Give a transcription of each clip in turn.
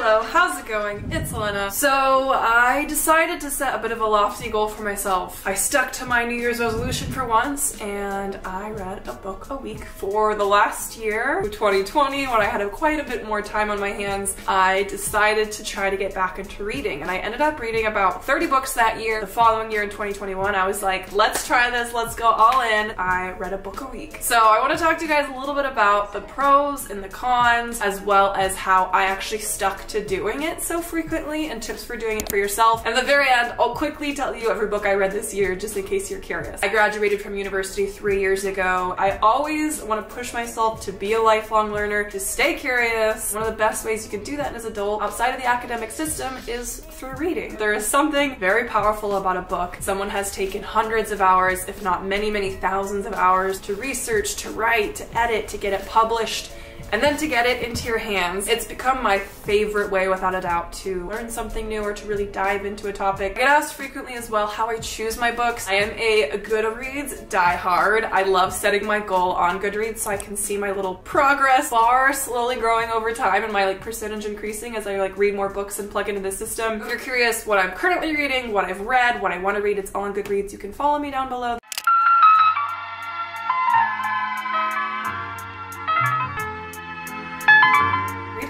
Hello, how's it going? It's Elena. So I decided to set a bit of a lofty goal for myself. I stuck to my New Year's resolution for once and I read a book a week for the last year, 2020, when I had quite a bit more time on my hands. I decided to try to get back into reading and I ended up reading about 30 books that year. The following year in 2021, I was like, let's try this, let's go all in. I read a book a week. So I want to talk to you guys a little bit about the pros and the cons, as well as how I actually stuck to doing it so frequently and tips for doing it for yourself. And at the very end, I'll quickly tell you every book I read this year, just in case you're curious. I graduated from university 3 years ago. I always want to push myself to be a lifelong learner, to stay curious. One of the best ways you can do that as an adult outside of the academic system is through reading. There is something very powerful about a book. Someone has taken hundreds of hours, if not many, many thousands of hours to research, to write, to edit, to get it published, and then to get it into your hands. It's become my favorite way, without a doubt, to learn something new or to really dive into a topic. I get asked frequently as well how I choose my books. I am a Goodreads diehard. I love setting my goal on Goodreads so I can see my little progress bar slowly growing over time and my percentage increasing as I read more books and plug into the system. If you're curious what I'm currently reading, what I've read, what I want to read, it's all on Goodreads. You can follow me down below.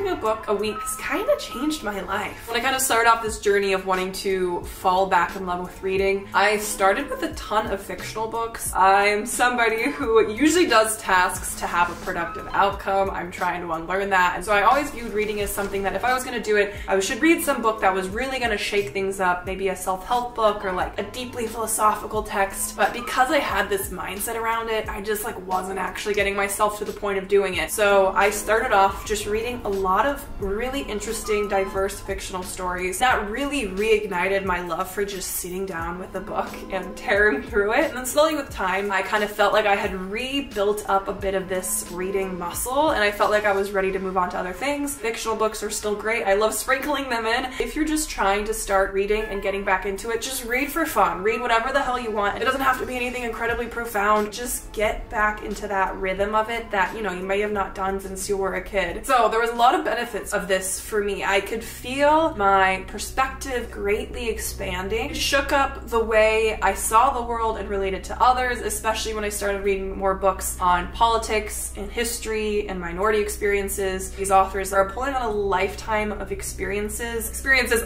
A book a week has kind of changed my life. When I kind of started off this journey of wanting to fall back in love with reading, I started with a ton of fictional books. I'm somebody who usually does tasks to have a productive outcome. I'm trying to unlearn that, and so I always viewed reading as something that if I was going to do it, I should read some book that was really going to shake things up, maybe a self-help book or like a deeply philosophical text. But because I had this mindset around it, I just wasn't actually getting myself to the point of doing it. So I started off just reading a lot of really interesting, diverse fictional stories that really reignited my love for just sitting down with a book and tearing through it. And then slowly with time, I kind of felt like I had rebuilt up a bit of this reading muscle, and I felt like I was ready to move on to other things. Fictional books are still great. I love sprinkling them in. If you're just trying to start reading and getting back into it, just read for fun. Read whatever the hell you want. It doesn't have to be anything incredibly profound. Just get back into that rhythm of it that, you may have not done since you were a kid. So there was a lot of benefits of this for me. I could feel my perspective greatly expanding. It shook up the way I saw the world and related to others, especially when I started reading more books on politics and history and minority experiences. These authors are pulling on a lifetime of experiences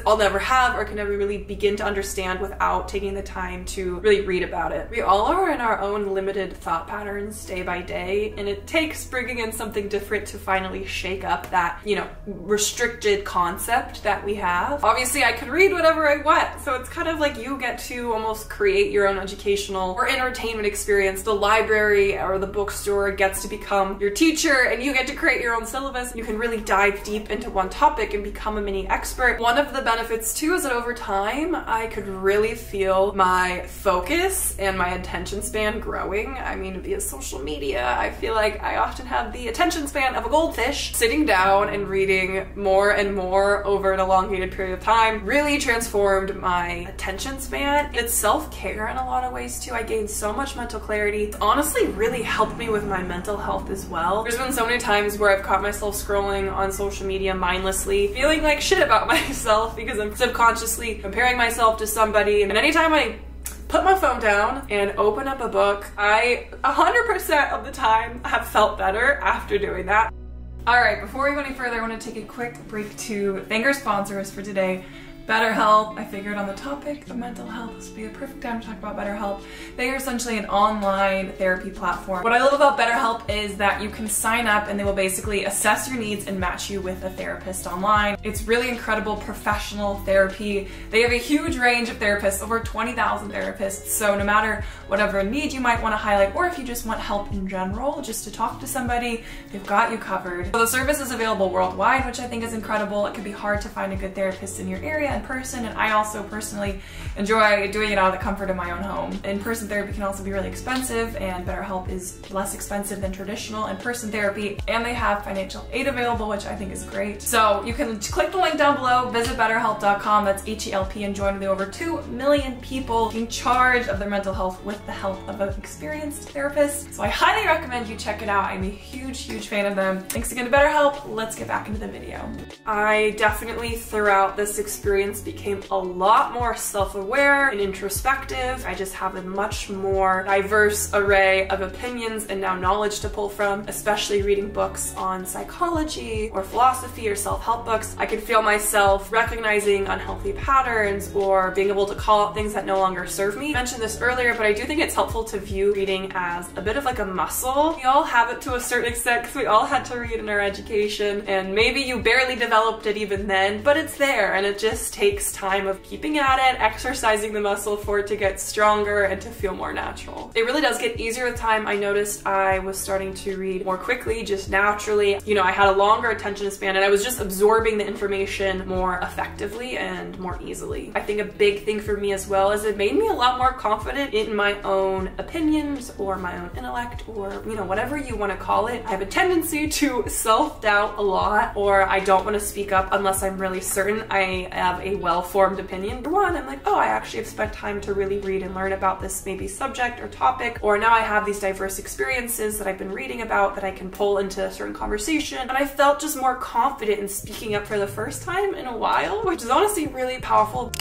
I'll never have or can never really begin to understand without taking the time to really read about it. We all are in our own limited thought patterns day by day, and it takes bringing in something different to finally shake up that, restricted concept that we have. Obviously, I could read whatever I want, so it's kind of like you get to almost create your own educational or entertainment experience. The library or the bookstore gets to become your teacher, and you get to create your own syllabus. You can really dive deep into one topic and become a mini expert. One of the benefits too is that over time, I could really feel my focus and my attention span growing. I mean, via social media, I feel like I often have the attention span of a goldfish. Sitting down and reading more and more over an elongated period of time really transformed my attention span. It's self-care in a lot of ways too. I gained so much mental clarity. It's honestly really helped me with my mental health as well. There's been so many times where I've caught myself scrolling on social media mindlessly, feeling like shit about myself because I'm subconsciously comparing myself to somebody, and anytime I put my phone down and open up a book, I 100% of the time have felt better after doing that. Alright, before we go any further, I want to take a quick break to thank our sponsors for today. BetterHelp. I figured on the topic of mental health, this would be the perfect time to talk about BetterHelp. They are essentially an online therapy platform. What I love about BetterHelp is that you can sign up and they will basically assess your needs and match you with a therapist online. It's really incredible professional therapy. They have a huge range of therapists, over 20,000 therapists, so no matter whatever need you might want to highlight, or if you just want help in general, just to talk to somebody, they've got you covered. So the service is available worldwide, which I think is incredible. It can be hard to find a good therapist in your area in person, and I also personally enjoy doing it out of the comfort of my own home. In-person therapy can also be really expensive, and BetterHelp is less expensive than traditional in-person therapy, and they have financial aid available, which I think is great. So you can click the link down below, visit BetterHelp.com, that's H-E-L-P, and join the over 2 million people in charge of their mental health with with the help of an experienced therapist. So I highly recommend you check it out. I'm a huge fan of them. Thanks again to BetterHelp. Let's get back into the video. I definitely throughout this experience became a lot more self-aware and introspective. I just have a much more diverse array of opinions and now knowledge to pull from, especially reading books on psychology or philosophy or self-help books. I could feel myself recognizing unhealthy patterns or being able to call out things that no longer serve me. I mentioned this earlier, but I do think it's helpful to view reading as a bit of like a muscle. We all have it to a certain extent because we all had to read in our education, and maybe you barely developed it even then, but it's there and it just takes time of keeping at it, exercising the muscle for it to get stronger and to feel more natural. It really does get easier with time. I noticed I was starting to read more quickly, just naturally. You know, I had a longer attention span and I was just absorbing the information more effectively and more easily. I think a big thing for me as well is it made me a lot more confident in my own opinions or my own intellect, or, you know, whatever you want to call it. I have a tendency to self-doubt a lot, or I don't want to speak up unless I'm really certain I have a well-formed opinion. For one, I'm like, oh, I actually have spent time to really read and learn about this maybe subject or topic, or now I have these diverse experiences that I've been reading about that I can pull into a certain conversation. And I felt just more confident in speaking up for the first time in a while, which is honestly really powerful.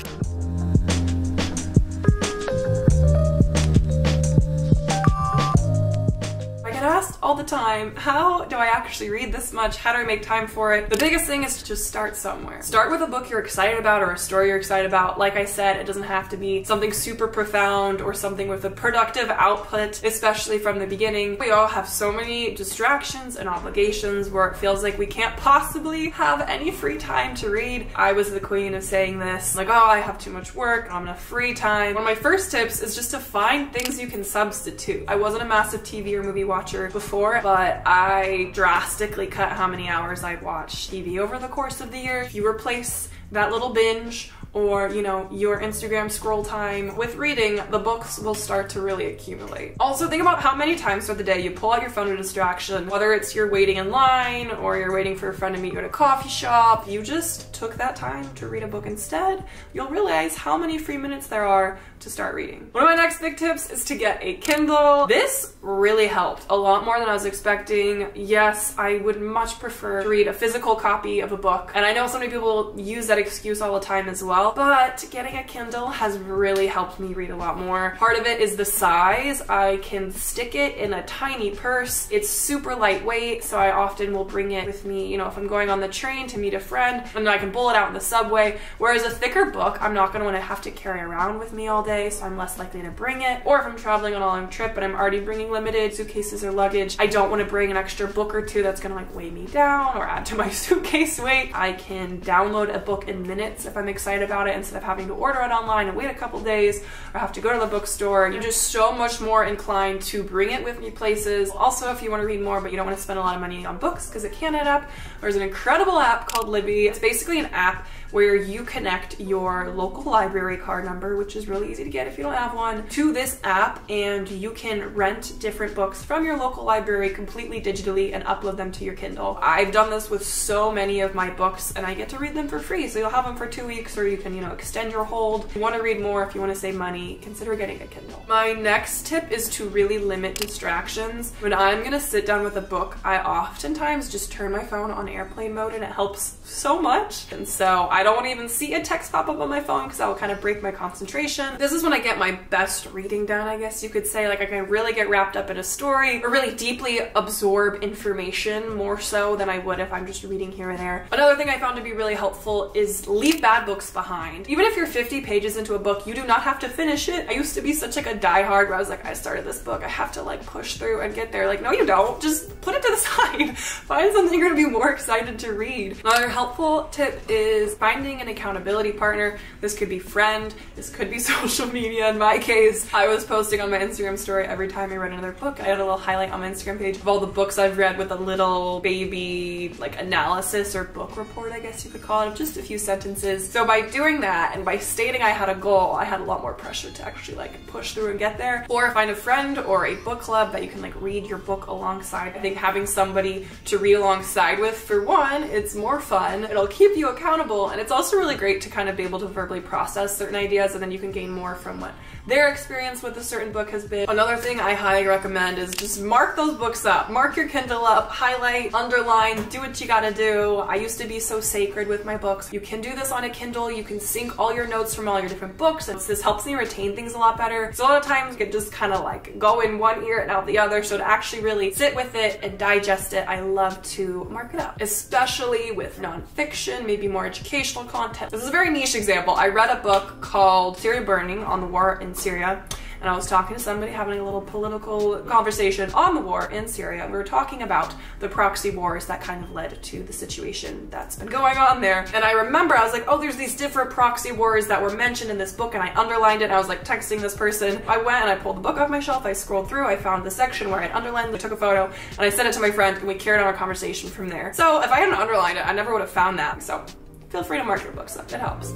Asked all the time, how do I actually read this much? How do I make time for it? The biggest thing is to just start somewhere. Start with a book you're excited about or a story you're excited about. Like I said, it doesn't have to be something super profound or something with a productive output, especially from the beginning. We all have so many distractions and obligations where it feels like we can't possibly have any free time to read. I was the queen of saying this, like, oh, I have too much work, I don't have enough free time. One of my first tips is just to find things you can substitute. I wasn't a massive TV or movie watcher before, but I drastically cut how many hours I watch TV over the course of the year. If you replace that little binge or, you know, your Instagram scroll time with reading, the books will start to really accumulate. Also, think about how many times throughout the day you pull out your phone to distraction, whether it's you're waiting in line or you're waiting for a friend to meet you at a coffee shop. You just took that time to read a book instead. You'll realize how many free minutes there are to start reading. One of my next big tips is to get a Kindle. This really helped a lot more than I was expecting. Yes, I would much prefer to read a physical copy of a book, and I know so many people use that excuse all the time as well, but getting a Kindle has really helped me read a lot more. Part of it is the size. I can stick it in a tiny purse. It's super lightweight, so I often will bring it with me, you know, if I'm going on the train to meet a friend, and then I can pull it out in the subway. Whereas a thicker book, I'm not going to want to have to carry around with me all day, so I'm less likely to bring it. Or if I'm traveling on a long trip and I'm already bringing limited suitcases or luggage, I don't want to bring an extra book or two that's going to like weigh me down or add to my suitcase weight. I can download a book in minutes if I'm excited about it, instead of having to order it online and wait a couple days or have to go to the bookstore. You're just so much more inclined to bring it with me places. Also, if you want to read more but you don't want to spend a lot of money on books because it can add up, there's an incredible app called Libby. It's basically an app where you connect your local library card number, which is really easy to get if you don't have one, to this app, and you can rent different books from your local library completely digitally and upload them to your Kindle. I've done this with so many of my books and I get to read them for free, so you'll have them for 2 weeks, or you can, you know, extend your hold. If you want to read more, if you want to save money, consider getting a Kindle. My next tip is to really limit distractions. When I'm gonna sit down with a book, I oftentimes just turn my phone on airplane mode, and it helps so much. And so I don't want to even see a text pop up on my phone because that will kind of break my concentration. This is when I get my best reading done, I guess you could say. Like, I can really get wrapped up in a story or really deeply absorb information more so than I would if I'm just reading here and there. Another thing I found to be really helpful is leave bad books behind. Even if you're 50 pages into a book, you do not have to finish it. I used to be such like a diehard where I was like, I started this book, I have to like push through and get there. Like, no, you don't. Just put it to the side. Find something you're gonna be more excited to read. Another helpful tip is finding an accountability partner. This could be friend, this could be social media. In my case, I was posting on my Instagram story every time I read another book. I had a little highlight on my Instagram page of all the books I've read with a little baby like analysis or book report, I guess you could call it, of just a few sentences. So by doing that and by stating I had a goal, I had a lot more pressure to actually like push through and get there. Or find a friend or a book club that you can like read your book alongside. I think having somebody to read alongside with, for one, it's more fun, it'll keep you accountable, and it's also really great to kind of be able to verbally process certain ideas, and then you can gain more from what their experience with a certain book has been. Another thing I highly recommend is just mark those books up. Mark your Kindle up, highlight, underline, do what you gotta do. I used to be so sacred with my books. You can do this on a Kindle. You can sync all your notes from all your different books. And this helps me retain things a lot better. So a lot of times you can just kind of like go in one ear and out the other. So to actually really sit with it and digest it, I love to mark it up, especially with nonfiction, maybe more educational content. This is a very niche example. I read a book called Syria Burning, on the war in Syria. And I was talking to somebody, having a little political conversation on the war in Syria. We were talking about the proxy wars that kind of led to the situation that's been going on there. And I remember I was like, oh, there's these different proxy wars that were mentioned in this book, and I underlined it. And I was like texting this person. I went and I pulled the book off my shelf. I scrolled through. I found the section where I underlined it, I took a photo, and I sent it to my friend, and we carried on our conversation from there. So if I hadn't underlined it, I never would have found that. So feel free to mark your books up. It helps.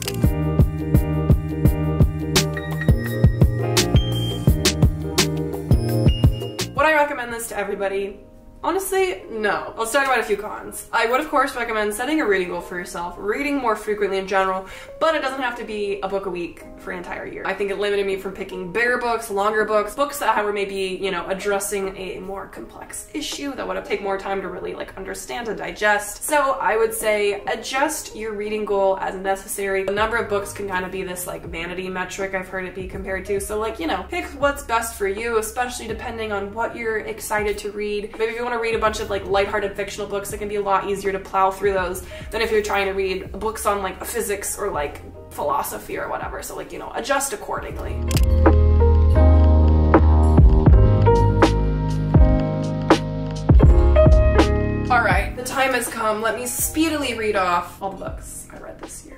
Would I recommend this to everybody? Honestly, no. Let's talk about a few cons. I would, of course, recommend setting a reading goal for yourself, reading more frequently in general, but it doesn't have to be a book a week for an entire year. I think it limited me from picking bigger books, longer books, books that were maybe, you know, addressing a more complex issue that would have taken more time to really like understand and digest. So I would say adjust your reading goal as necessary. The number of books can kind of be this like vanity metric I've heard it be compared to. So like, you know, pick what's best for you, especially depending on what you're excited to read. Maybe if you want to read a bunch of like lighthearted fictional books, it can be a lot easier to plow through those than if you're trying to read books on like physics or like philosophy or whatever. So like, you know, adjust accordingly. All right, the time has come. Let me speedily read off all the books I read this year.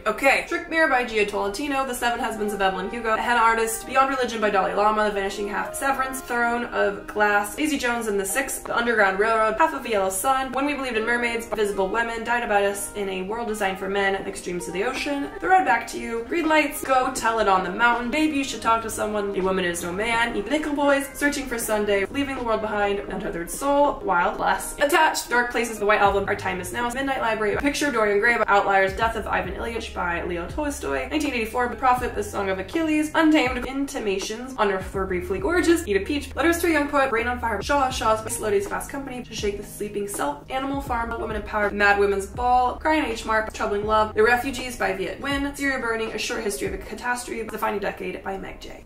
Okay. Trick Mirror by Jia Tolentino, The Seven Husbands of Evelyn Hugo, The Henna Artist, Beyond Religion by Dalai Lama, The Vanishing Half, Severance, Throne of Glass, Daisy Jones and the Six, The Underground Railroad, Half of a Yellow Sun, When We Believed in Mermaids, Visible Women, Dinobatus in a World Designed for Men, Extremes of the Ocean, The Road Back to You, Green Lights, Go Tell It on the Mountain, Babe You Should Talk to Someone, A Woman Is No Man, Even Nickel Boys, Searching for Sunday, Leaving the World Behind, Untethered Soul, Wild Bless, Attached, Dark Places, The White Album, Our Time Is Now, Midnight Library, Picture of Dorian Gray, Outliers, Death of Ivan Ilyich by Leo Tolstoy, 1984, The Prophet, The Song of Achilles, Untamed, Intimations, On Earth for Briefly Gorgeous, Eat a Peach, Letters to a Young Poet, Brain on Fire, Shaw's Slow Days Fast Company, To Shake the Sleeping Self, Animal Farm, Woman in Power, Mad Women's Ball, Crying H. Mark, Troubling Love, The Refugees by Viet Nguyen, Syria Burning, A Short History of a Catastrophe, The Defining Decade by Meg J.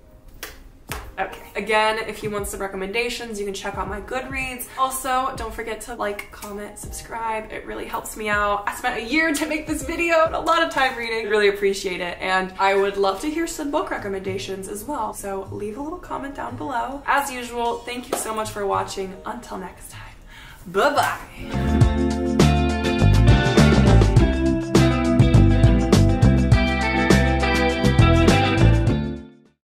Okay. Again, if you want some recommendations, you can check out my Goodreads. Also, don't forget to like, comment, subscribe. It really helps me out. I spent a year to make this video and a lot of time reading. I really appreciate it. And I would love to hear some book recommendations as well. So leave a little comment down below. As usual, thank you so much for watching. Until next time, bye-bye.